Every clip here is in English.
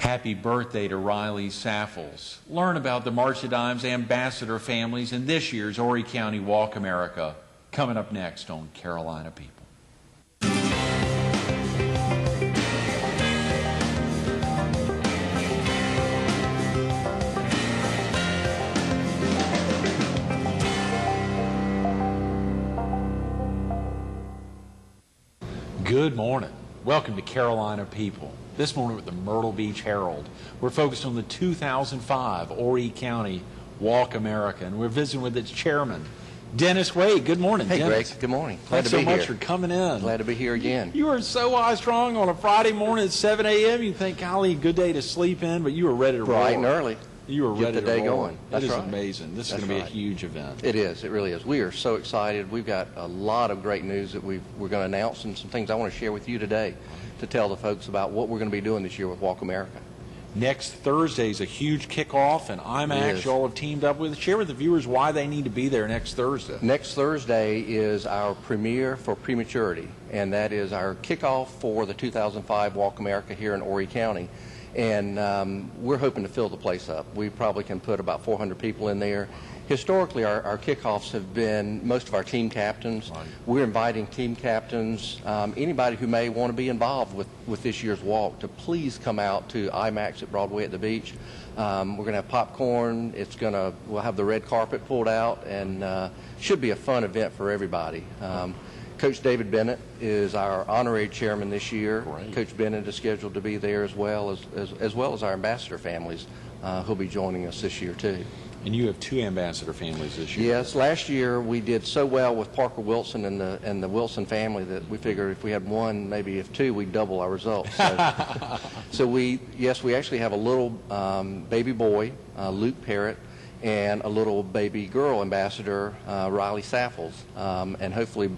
Happy birthday to Riley Saffles. Learn about the March of Dimes ambassador families in this year's Horry County Walk America. Coming up next on Carolina People. Good morning. Welcome to Carolina People. This morning with the Myrtle Beach Herald. We're focused on the 2005 Horry County Walk America, and we're visiting with its chairman, Dennis Wade. Good morning, Hey, Dennis. Greg. Good morning. Glad Thanks to be so much here. for coming in. Glad to be here again. You are so high strong on a Friday morning at 7 a.m. You think, golly, good day to sleep in, but you were ready to roll. Bright and early. You were Get ready the day to roll. going. That That's is right. amazing. This is That's going to be a right. huge event. It is. It really is. We are so excited. We've got a lot of great news that we're going to announce and some things I want to share with you today to tell the folks about what we're going to be doing this year with Walk America. Next Thursday is a huge kickoff, and It IMAX is. you all have teamed up with. Share with the viewers why they need to be there next Thursday. Next Thursday is our premiere for Prematurity, and that is our kickoff for the 2005 Walk America here in Horry County. And we're hoping to fill the place up. We probably can put about 400 people in there. Historically, our kickoffs have been most of our team captains. Right. We're inviting team captains, anybody who may want to be involved with this year's walk, to please come out to IMAX at Broadway at the Beach. We're going to have popcorn. We'll have the red carpet pulled out, and should be a fun event for everybody. Coach David Bennett is our honorary chairman this year. Great. Coach Bennett is scheduled to be there as well as our ambassador families who'll be joining us this year too. And you have two ambassador families this year. Yes, last year we did so well with Parker Wilson and the Wilson family that we figured if we had one, maybe if two, we'd double our results. So we actually have a little baby boy, Luke Parrott, and a little baby girl ambassador, Riley Saffles, and hopefully.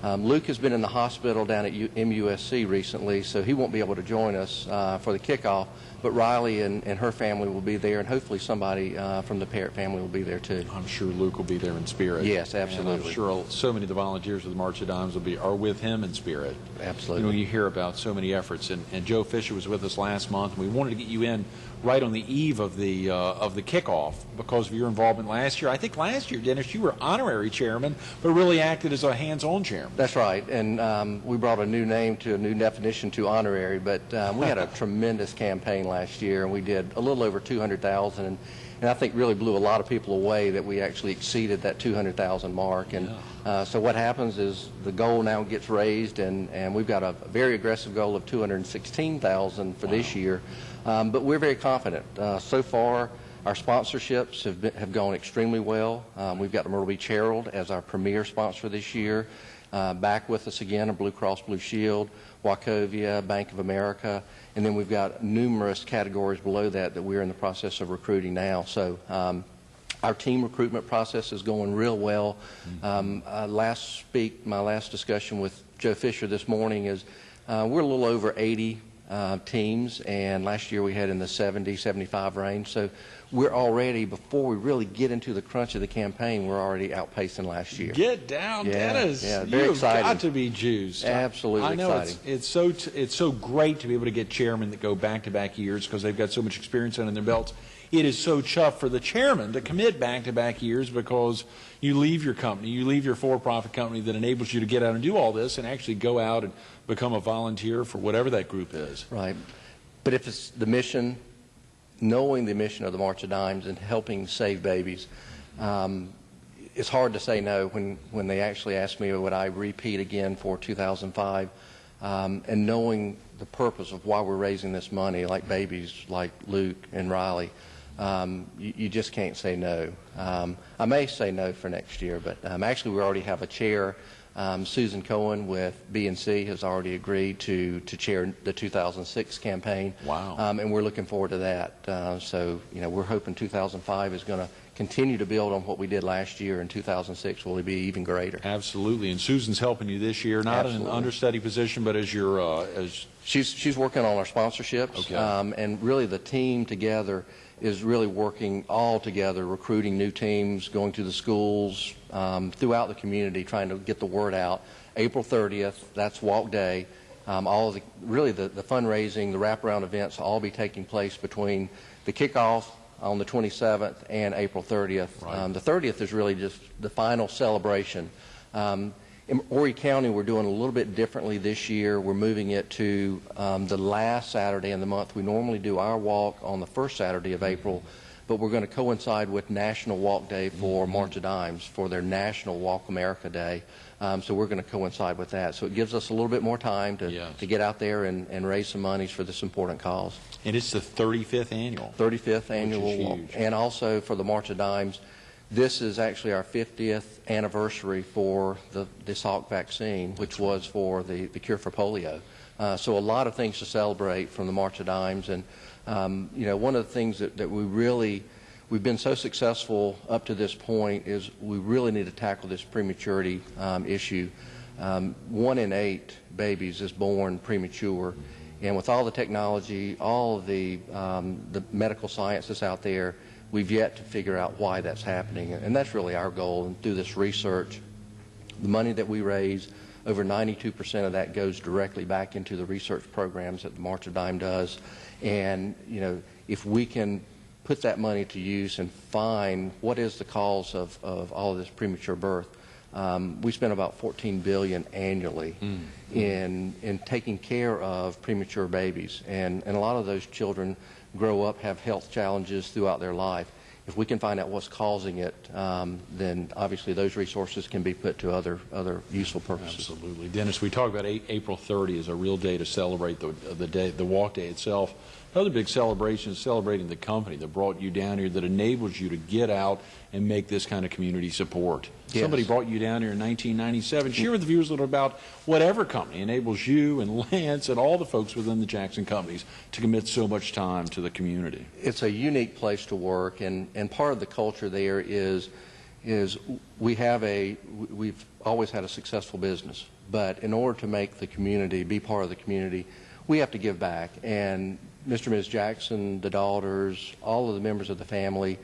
Luke has been in the hospital down at MUSC recently, so he won't be able to join us for the kickoff, but Riley and her family will be there, and hopefully somebody from the Parrott family will be there too. I'm sure Luke will be there in spirit. Yes, And absolutely. I'm sure so many of the volunteers of the March of Dimes are with him in spirit. Absolutely. You know, you hear about so many efforts, and Joe Fisher was with us last month, and we wanted to get you in right on the eve of the kickoff because of your involvement last year. I think last year, Dennis, you were honorary chairman, but really acted as a hands-on chairman. That's right, and we brought a new name to a new definition to honorary, but we had a tremendous campaign last year, and we did a little over 200,000, and I think really blew a lot of people away that we actually exceeded that 200,000 mark. And so what happens is the goal now gets raised, and we've got a very aggressive goal of 216,000 for this year, but we're very confident. So far, our sponsorships have gone extremely well. We've got the Myrtle Beach Herald as our premier sponsor this year. Back with us again, a Blue Cross Blue Shield, Wachovia, Bank of America, and then we've got numerous categories below that we're in the process of recruiting now. So our team recruitment process is going real well. My last discussion with Joe Fisher this morning is we're a little over 80 teams, and last year we had in the 70, 75 range. So we're already, before we really get into the crunch of the campaign, we're already outpacing last year. Get down, Yeah, Dennis. yeah, very You've exciting. got to be juiced. Absolutely I know exciting. it's so great to be able to get chairmen that go back-to-back years because they've got so much experience under their belts. It is so tough for the chairman to commit back-to-back years because you leave your company, you leave your for-profit company that enables you to get out and do all this and actually go out and become a volunteer for whatever that group is. Right. But if it's the mission, knowing the mission of the March of Dimes and helping save babies, it's hard to say no when they actually ask me would I repeat again for 2005, and knowing the purpose of why we're raising this money, like babies like Luke and Riley, you just can't say no. I may say no for next year, but actually we already have a chair. Susan Cohen with BNC has already agreed to chair the 2006 campaign. Wow. And we're looking forward to that. So, we're hoping 2005 is going to continue to build on what we did last year, and 2006 will be even greater. Absolutely. And Susan's helping you this year, not in an Absolutely. understudy position, but as your She's working on our sponsorships, Okay. And really the team together is really working all together, recruiting new teams, going to the schools, throughout the community, trying to get the word out. April 30th, that's Walk Day. All of the fundraising, the wraparound events will all be taking place between the kickoff on the 27th and April 30th. Right. The 30th is really just the final celebration. In Horry County, we're doing a little bit differently this year. We're moving it to the last Saturday in the month. We normally do our walk on the first Saturday of April, but we're going to coincide with National Walk Day for March of Dimes for their National Walk America Day. So we're going to coincide with that. So it gives us a little bit more time to get out there and raise some monies for this important cause. And it's the 35th annual. 35th annual walk. Huge. And also for the March of Dimes, this is actually our 50th anniversary for the Salk vaccine, which was for the cure for polio. So a lot of things to celebrate from the March of Dimes. And, one of the things that we've been so successful up to this point is we really need to tackle this prematurity issue. 1 in 8 babies is born premature. And with all the technology, all of the medical science that's out there, we've yet to figure out why that's happening. And that's really our goal. And through this research, the money that we raise, over 92% of that goes directly back into the research programs that the March of Dimes does. And, if we can put that money to use and find what is the cause of all of this premature birth, we spend about $14 billion annually in taking care of premature babies, and a lot of those children grow up, have health challenges throughout their life. If we can find out what's causing it, then obviously those resources can be put to other useful purposes. Absolutely. Dennis, we talk about April 30 as a real day to celebrate the walk day itself. Another big celebration is celebrating the company that brought you down here, that enables you to get out and make this kind of community support. Yes. Somebody brought you down here in 1997. Share with the viewers a little about whatever company enables you and Lance and all the folks within the Jackson companies to commit so much time to the community. It's a unique place to work, and part of the culture there is we've always had a successful business, but in order to make the community, be part of the community, we have to give back. And Mr. and Ms. Jackson, the daughters, all of the members of the family,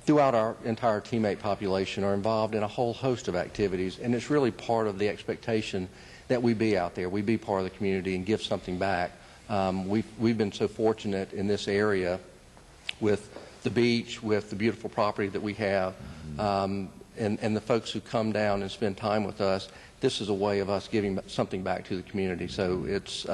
throughout our entire teammate population are involved in a whole host of activities, and it's really part of the expectation that we be out there, we be part of the community and give something back. We've been so fortunate in this area with the beach, with the beautiful property that we have, and the folks who come down and spend time with us. This is a way of us giving something back to the community. So it's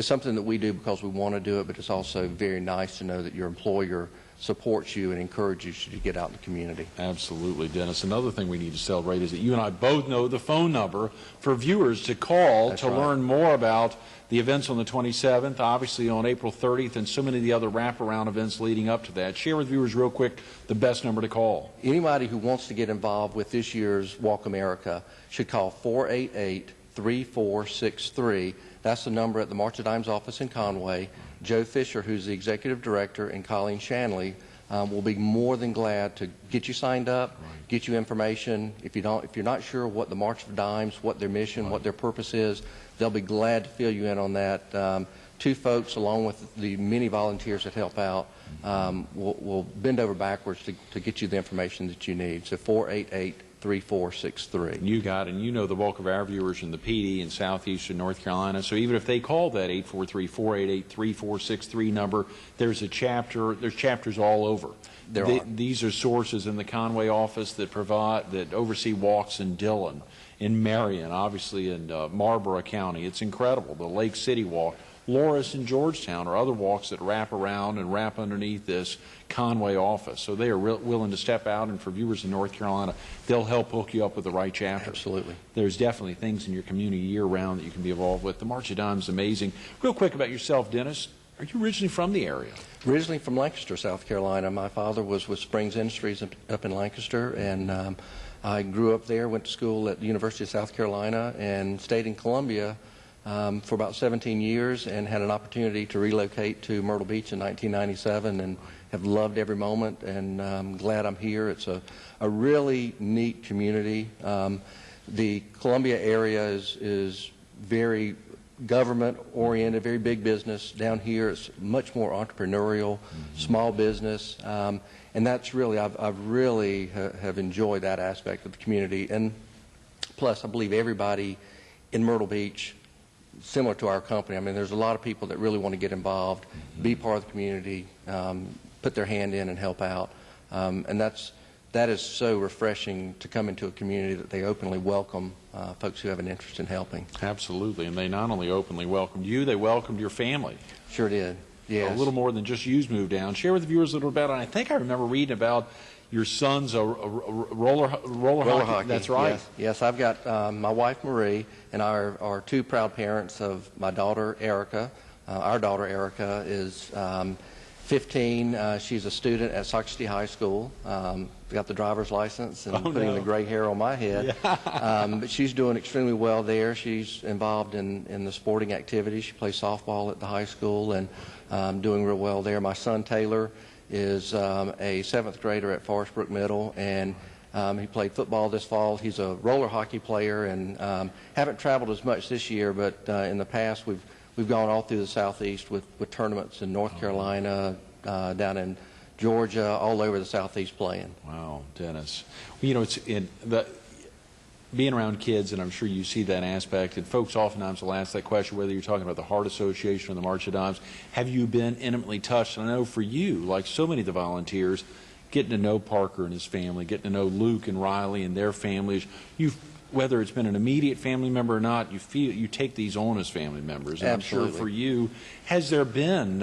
something that we do because we want to do it, but it's also very nice to know that your employer supports you and encourages you to get out in the community. Absolutely, Dennis. Another thing we need to celebrate is that you and I both know the phone number for viewers to call That's to right. learn more about the events on the 27th, obviously on April 30th, and so many of the other wraparound events leading up to that. Share with viewers real quick the best number to call. Anybody who wants to get involved with this year's Walk America should call 488-3463. That's the number at the March of Dimes office in Conway. Joe Fisher, who's the executive director, and Colleen Shanley will be more than glad to get you signed up, get you information. If you're not sure what the March of Dimes, what their mission, what their purpose is, they'll be glad to fill you in on that. Two folks, along with the many volunteers that help out, will bend over backwards to get you the information that you need. So 488-3463. You got it, and you know the bulk of our viewers in the PD in southeastern North Carolina. So even if they call that 843-488-3463 number, there's chapters all over. These are sources in the Conway office that oversee walks in Dillon, in Marion, obviously in Marlborough County. It's incredible. The Lake City Walk, Loris and Georgetown, or other walks that wrap around and wrap underneath this Conway office. So they are willing to step out, and for viewers in North Carolina, they'll help hook you up with the right chapter. Absolutely. There's definitely things in your community year-round that you can be involved with. The March of Dimes is amazing. Real quick about yourself, Dennis. Are you originally from the area? Originally from Lancaster, South Carolina. My father was with Springs Industries up in Lancaster, and I grew up there, went to school at the University of South Carolina, and stayed in Columbia for about 17 years, and had an opportunity to relocate to Myrtle Beach in 1997, and have loved every moment, and I'm glad I'm here. It's a really neat community. The Columbia area is very government-oriented, very big business. Down here it's much more entrepreneurial, small business, and that's really, I've really have enjoyed that aspect of the community. And plus, I believe everybody in Myrtle Beach similar to our company. I mean, there's a lot of people that really want to get involved, be part of the community, put their hand in and help out. And that is so refreshing to come into a community that they openly welcome folks who have an interest in helping. Absolutely. And they not only openly welcomed you, they welcomed your family. Sure did. Yes. A little more than just you's moved down. Share with the viewers a little about it. I think I remember reading about your son's roller hockey. That's right. Yes, I've got my wife Marie and our two proud parents of my daughter Erica. Our daughter Erica is 15. She's a student at Sox City High School. Got the driver's license and putting the gray hair on my head. But she's doing extremely well there. She's involved in the sporting activities. She plays softball at the high school and doing real well there. My son Taylor is a 7th grader at Forest Brook Middle, and he played football this fall. He's a roller hockey player, and haven't traveled as much this year, but in the past we've gone all through the Southeast with tournaments in North Carolina, down in Georgia, all over the Southeast playing. Wow, Dennis. Well, you know, it's being around kids, and I'm sure you see that aspect, and folks oftentimes will ask that question, whether you're talking about the Heart Association or the March of Dimes. Have you been intimately touched? And I know for you, like so many of the volunteers, getting to know Parker and his family, getting to know Luke and Riley and their families, whether it's been an immediate family member or not, you take these on as family members. And Absolutely. I'm sure for you, has there been,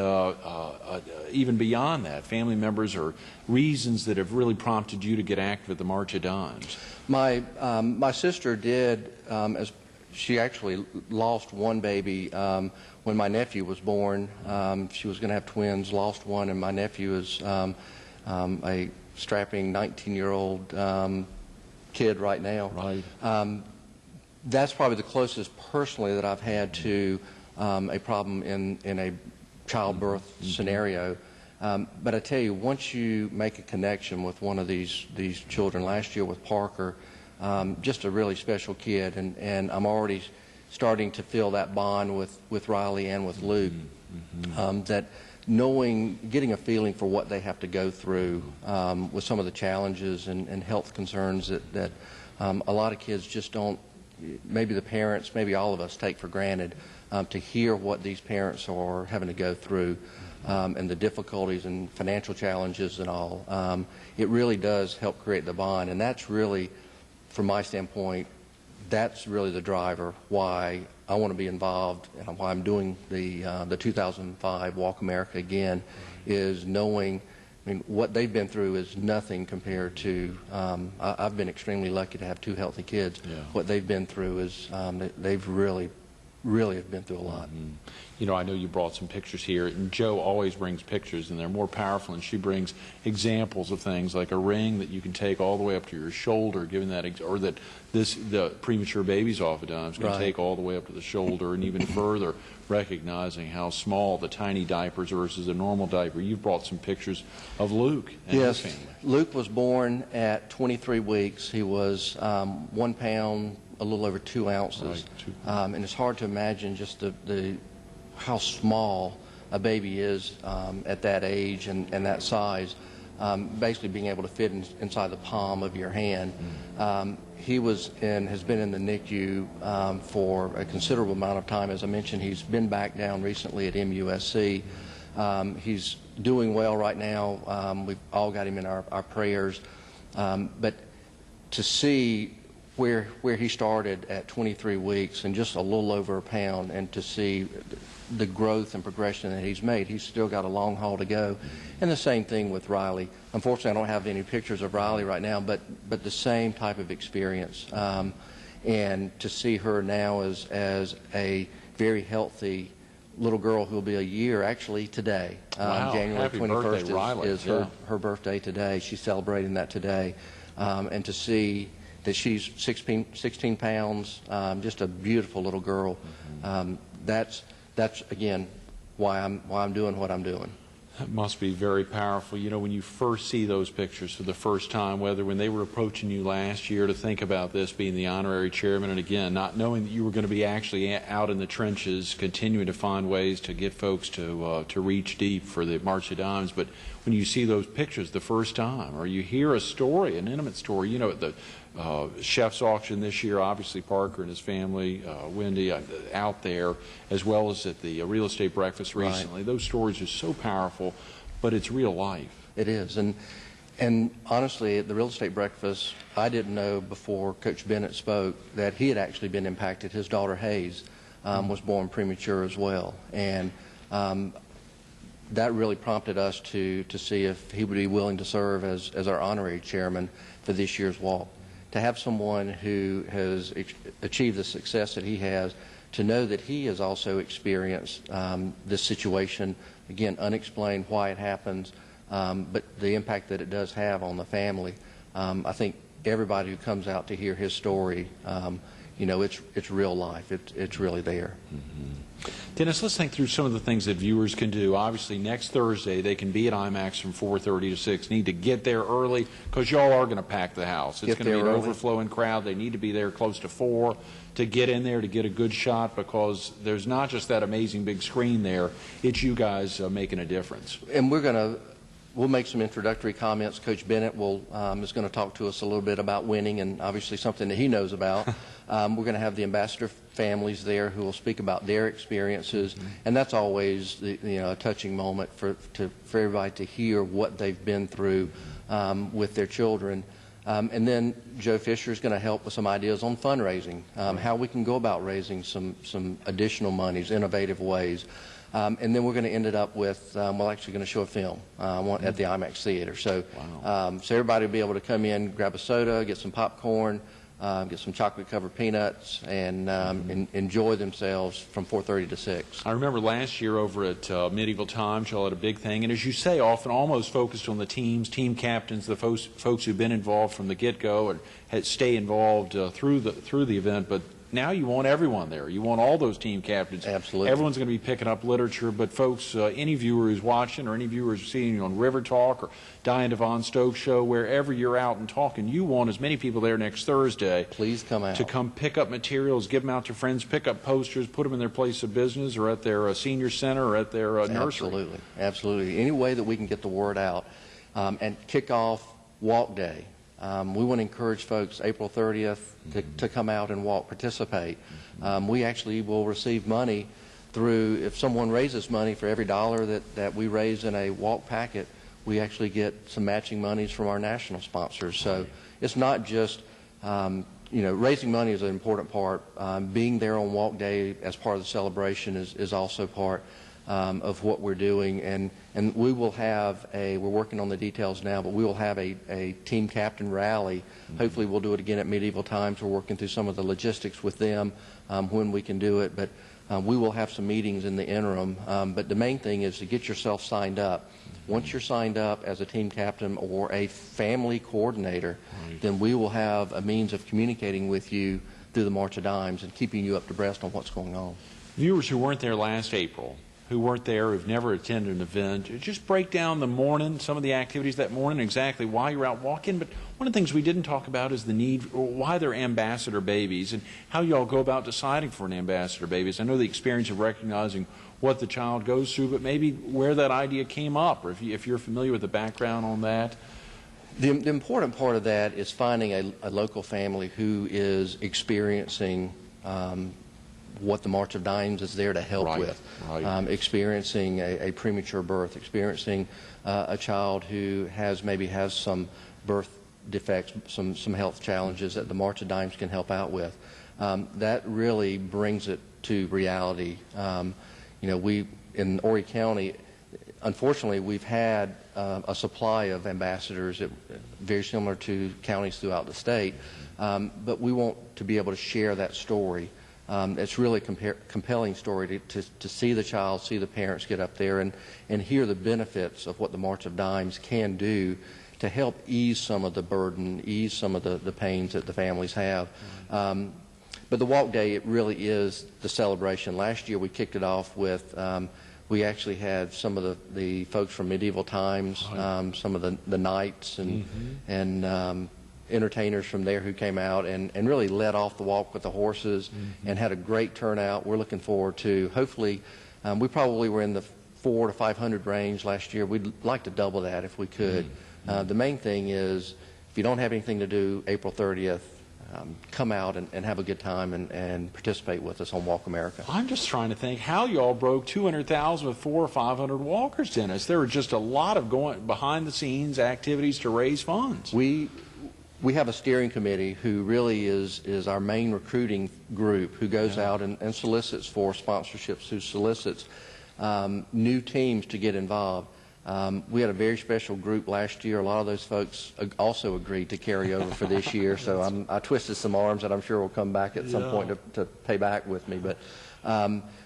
even beyond that, family members or reasons that have really prompted you to get active at the March of Dimes? My sister did, as she actually lost one baby when my nephew was born. She was going to have twins, lost one, and my nephew is a strapping 19-year-old kid right now. Right. That's probably the closest personally that I've had to a problem in a childbirth scenario. But I tell you, once you make a connection with one of these children, last year with Parker, just a really special kid, and I'm already starting to feel that bond with Riley and with Luke, that getting a feeling for what they have to go through with some of the challenges and health concerns that a lot of kids just don't, maybe the parents, maybe all of us take for granted, to hear what these parents are having to go through and the difficulties and financial challenges and all. It really does help create the bond, and that's really, from my standpoint, that's really the driver why I want to be involved and why I'm doing the 2005 Walk America again, is knowing, I mean, what they've been through is nothing compared to, I've been extremely lucky to have two healthy kids. Yeah. What they've been through is, they've really have been through a lot. You know, I know you brought some pictures here, and Joe always brings pictures, and they're more powerful, and she brings examples of things like a ring that you can take all the way up to your shoulder, given that, or that the premature babies oftentimes can Right. take all the way up to the shoulder, and even further, recognizing how small the tiny diapers versus a normal diaper. You've brought some pictures of Luke and Yes, his family. Luke was born at 23 weeks. He was 1 pound, a little over 2 ounces. Right, and it's hard to imagine just how small a baby is at that age and that size, basically being able to fit inside the palm of your hand. He has been in the NICU for a considerable amount of time. As I mentioned, he's been back down recently at MUSC. He's doing well right now. We've all got him in our prayers. But to see where he started at 23 weeks and just a little over 1 pound, and to see the growth and progression that he's made, he's still got a long haul to go. And the same thing with Riley. Unfortunately, I don't have any pictures of Riley right now, but the same type of experience. And to see her now as a very healthy little girl who will be a year actually today. Wow. January Happy 21st birthday, Riley. is her birthday today. She's celebrating that today. And to see that she's 16 pounds, just a beautiful little girl. That's again why I'm doing what I'm doing. That must be very powerful. You know, when you first see those pictures for the first time, whether when they were approaching you last year to think about this being the honorary chairman, and again, not knowing that you were going to be actually out in the trenches, continuing to find ways to get folks to reach deep for the March of Dimes, but when you see those pictures the first time, or you hear a story, an intimate story, you know, chef's auction this year, obviously Parker and his family, Wendy out there, as well as at the real estate breakfast recently. Right. Those stories are so powerful, but it's real life. It is. And honestly, at the real estate breakfast, I didn't know before Coach Bennett spoke that he had actually been impacted. His daughter Hayes was born premature as well. And that really prompted us to see if he would be willing to serve as our honorary chairman for this year's walk. To have someone who has achieved the success that he has, to know that he has also experienced this situation, again, unexplained why it happens, but the impact that it does have on the family. I think everybody who comes out to hear his story, you know, it's real life. It's really there. Mm-hmm. Dennis, let's think through some of the things that viewers can do. Obviously, next Thursday, they can be at IMAX from 4:30 to 6. Need to get there early because y'all are going to pack the house. It's going to be an overflowing crowd. They need to be there close to 4 to get in there to get a good shot, because there's not just that amazing big screen there. It's you guys making a difference. And we'll make some introductory comments. Coach Bennett is going to talk to us a little bit about winning, and obviously something that he knows about. We're going to have the ambassador families there who will speak about their experiences, and that's always a touching moment for everybody to hear what they've been through with their children. And then Joe Fisher is going to help with some ideas on fundraising, how we can go about raising some additional monies, innovative ways. And then we're going to end it up with, we're actually going to show a film at the IMAX Theater. So, so everybody will be able to come in, grab a soda, get some popcorn, get some chocolate-covered peanuts, and enjoy themselves from 4:30 to 6. I remember last year over at Medieval Times, y'all had a big thing, and as you say, often almost focused on the teams, team captains, the folks who've been involved from the get-go and stay involved through the event, but now you want everyone there. You want all those team captains. Absolutely. Everyone's going to be picking up literature, but folks, any viewer who's watching or any viewer who's seeing you on River Talk or Diane Devon Stokes show, wherever you're out and talking, you want as many people there next Thursday. Please come out. To come pick up materials, give them out to friends, pick up posters, put them in their place of business or at their senior center or at their nursery. Absolutely. Absolutely. Any way that we can get the word out and kick off Walk Day. We want to encourage folks April 30th to come out and walk, participate. We actually will receive money through, if someone raises money for every dollar that we raise in a walk packet, we actually get some matching monies from our national sponsors. So it's not just, raising money is an important part. Being there on Walk Day as part of the celebration is also part of what we're doing, and we will have we're working on the details now, but we will have a team captain rally. Hopefully we'll do it again at Medieval Times. We're working through some of the logistics with them when we can do it, but we will have some meetings in the interim. But the main thing is to get yourself signed up. Once you're signed up as a team captain or a family coordinator, then we will have a means of communicating with you through the March of Dimes and keeping you up to breast on what's going on. Viewers who weren't there last April, who weren't there, who've never attended an event, just break down the morning, some of the activities that morning, exactly why you're out walking. But one of the things we didn't talk about is the need, why they're ambassador babies, and how you all go about deciding for an ambassador babies. I know the experience of recognizing what the child goes through, but maybe where that idea came up, or if you're familiar with the background on that. The important part of that is finding a local family who is experiencing what the March of Dimes is there to help with. Experiencing a premature birth, experiencing a child who maybe has some birth defects, some health challenges that the March of Dimes can help out with. That really brings it to reality. We in Horry County, unfortunately, we've had a supply of ambassadors very similar to counties throughout the state, but we want to be able to share that story. It's really a compelling story to see the child, see the parents get up there and hear the benefits of what the March of Dimes can do to help ease some of the burden, ease some of the pains that the families have. But the Walk Day, it really is the celebration. Last year we kicked it off with, we actually had some of the folks from Medieval Times, some of the knights and entertainers from there who came out and really led off the walk with the horses and had a great turnout. We're looking forward to, hopefully, we probably were in the 400 to 500 range last year. We'd like to double that if we could. The main thing is if you don't have anything to do April 30th, come out and have a good time and participate with us on Walk America. I'm just trying to think how y'all broke 200,000 with 400 or 500 walkers, Dennis. There were just a lot of going behind the scenes activities to raise funds. We have a steering committee who really is our main recruiting group, who goes out and solicits for sponsorships, who solicits new teams to get involved. We had a very special group last year. A lot of those folks also agreed to carry over for this year, so I twisted some arms that I'm sure will come back at some point to pay back with me. But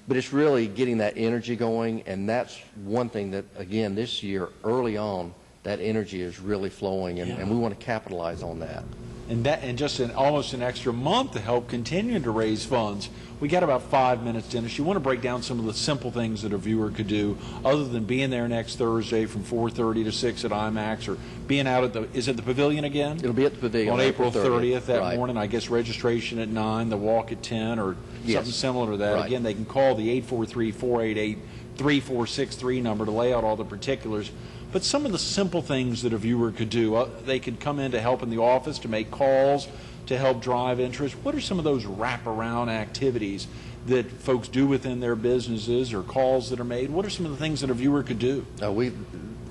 it's really getting that energy going, and that's one thing that, again, this year, early on, that energy is really flowing, and we want to capitalize on that. And just almost an extra month to help continue to raise funds. We got about 5 minutes, Dennis. You want to break down some of the simple things that a viewer could do other than being there next Thursday from 4:30 to 6 at IMAX, or being out at is it the Pavilion again? It'll be at the Pavilion on April 30th that right. morning. I guess registration at 9, the walk at 10, or something similar to that. Right. Again, they can call the 843-488-3463 number to lay out all the particulars. But some of the simple things that a viewer could do, they could come in to help in the office, to make calls, to help drive interest. What are some of those wraparound activities that folks do within their businesses, or calls that are made? What are some of the things that a viewer could do?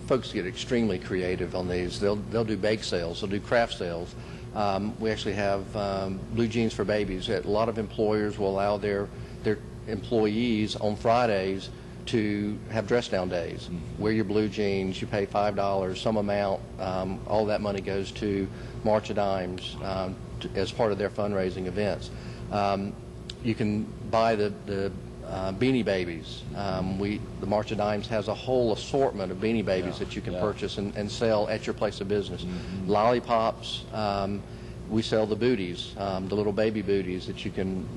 Folks get extremely creative on these. They'll do bake sales, they'll do craft sales. We actually have blue jeans for babies. A lot of employers will allow their employees on Fridays to have dress down days. Wear your blue jeans, you pay $5, some amount, all that money goes to March of Dimes as part of their fundraising events. You can buy the Beanie Babies. The March of Dimes has a whole assortment of Beanie Babies that you can purchase and sell at your place of business. Lollipops, we sell the booties, the little baby booties that you can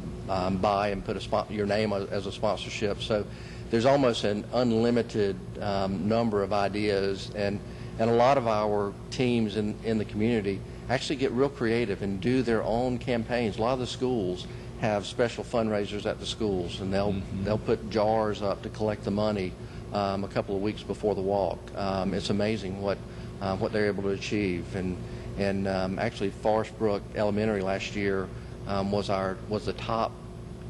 buy and put your name as a sponsorship. So there's almost an unlimited number of ideas, and a lot of our teams in the community actually get real creative and do their own campaigns. A lot of the schools have special fundraisers at the schools, and they'll put jars up to collect the money a couple of weeks before the walk. It's amazing what they're able to achieve. And actually, Forest Brook Elementary last year was the top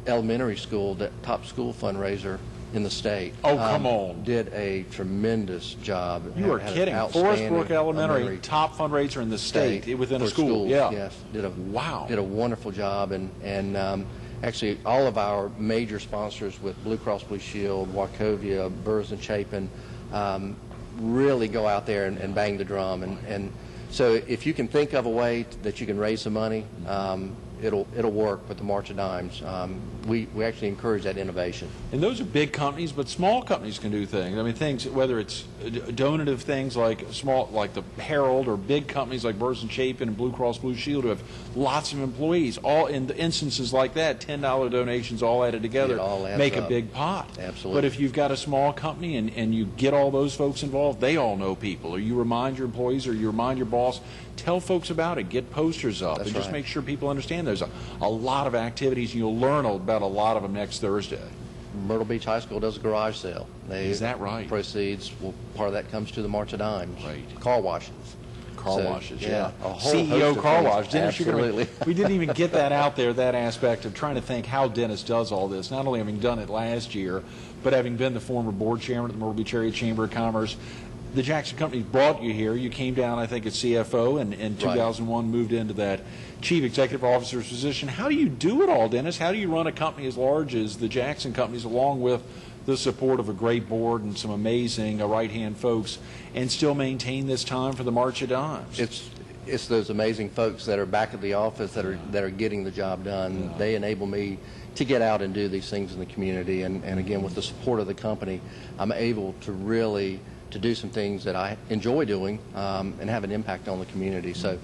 elementary school, top school fundraiser in the state. Oh, come on. Did a tremendous job. You are kidding. Forest Brook Elementary, top fundraiser in the state within a school. Schools, yeah. Yes. Did a wow. wonderful job. And actually, all of our major sponsors with Blue Cross Blue Shield, Wachovia, Burrs and Chapin, really go out there and bang the drum. And so if you can think of a way that you can raise some money, it'll work with the March of Dimes. We actually encourage that innovation. And those are big companies, but small companies can do things. I mean, things, whether it's donative things like the Herald, or big companies like Burrs and Chapin and Blue Cross Blue Shield, who have lots of employees. All in the instances like that, $10 donations all added together make a big pot. Absolutely. But if you've got a small company and you get all those folks involved, they all know people. Or you remind your employees, or you remind your boss, tell folks about it, get posters up, and just make sure people understand there's a lot of activities, and you'll learn about a lot of them next Thursday. Myrtle Beach High School does a garage sale. Is that right? Proceeds, part of that comes to the March of Dimes. Right. Car washes. Washes, yeah. A whole CEO host car of wash. things. Dennis, Absolutely. we didn't even get that out there, that aspect of trying to think how Dennis does all this, not only having done it last year, but having been the former board chairman at the Myrtle Beach Area Chamber of Commerce. The Jackson Company brought you here. You came down, I think, as CFO, and in 2001 moved into that Chief Executive Officer's position. How do you do it all, Dennis? How do you run a company as large as the Jackson Companies, along with the support of a great board and some amazing right-hand folks, and still maintain this time for the March of Dimes? It's those amazing folks that are back at the office that are getting the job done. Yeah. They enable me to get out and do these things in the community, and again, with the support of the company, I'm able to really to do some things that I enjoy doing and have an impact on the community. So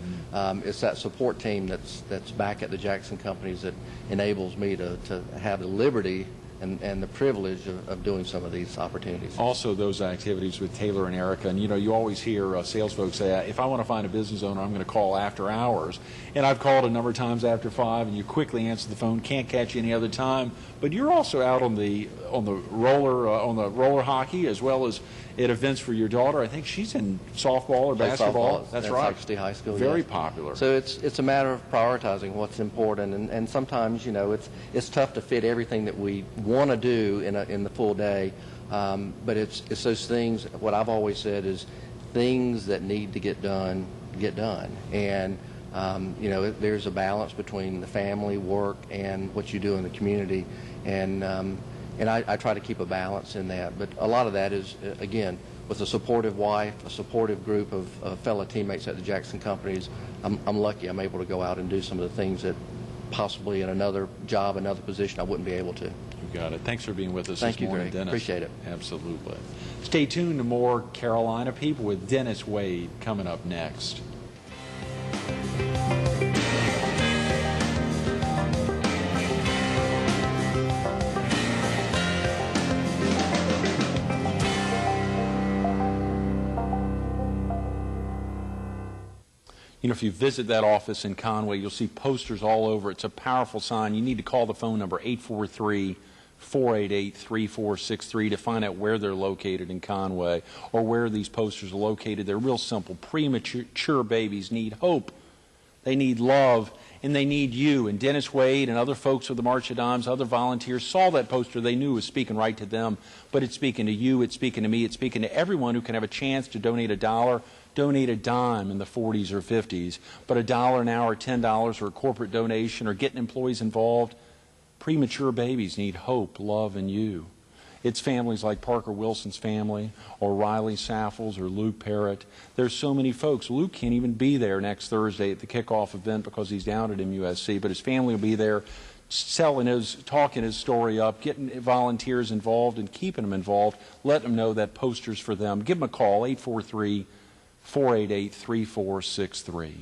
it's that support team that's back at the Jackson Companies that enables me to have the liberty and the privilege of doing some of these opportunities. Also, those activities with Taylor and Erica, and you always hear sales folks say, if I want to find a business owner, I'm going to call after hours. And I've called a number of times after 5, and you quickly answer the phone, can't catch you any other time. But you're also out on the roller hockey, as well as at events for your daughter. I think she's in softball or basketball. Softball That's at right. Cypress City High School. Very yes. popular. So it's a matter of prioritizing what's important, and sometimes it's tough to fit everything that we want to do in the full day, but it's those things. What I've always said is things that need to get done, and there's a balance between the family, work, and what you do in the community, and I try to keep a balance in that. But a lot of that is, again, with a supportive wife, a supportive group of fellow teammates at the Jackson Companies, I'm lucky I'm able to go out and do some of the things that possibly in another job, another position, I wouldn't be able to. You got it. Thanks for being with us Thank this you, morning, Greg. Dennis. Appreciate it. Absolutely. Stay tuned to more Carolina People with Dennis Wade coming up next. If you visit that office in Conway, you'll see posters all over. It's a powerful sign. You need to call the phone number 843-488-3463 to find out where they're located in Conway or where these posters are located. They're real simple. Premature babies need hope. They need love, and they need you. And Dennis Wade and other folks with the March of Dimes, other volunteers, saw that poster. They knew it was speaking right to them, but it's speaking to you, it's speaking to me, it's speaking to everyone who can have a chance to donate $1, donate a dime in the 40s or 50s, but $1 an hour, $10, or a corporate donation, or getting employees involved. Premature babies need hope, love, and you. It's families like Parker Wilson's family, or Riley Saffels, or Luke Parrott. There's so many folks. Luke can't even be there next Thursday at the kickoff event because he's down at MUSC, but his family will be there talking his story up, getting volunteers involved and keeping them involved, letting them know that poster's for them. Give them a call, 843-488-3463.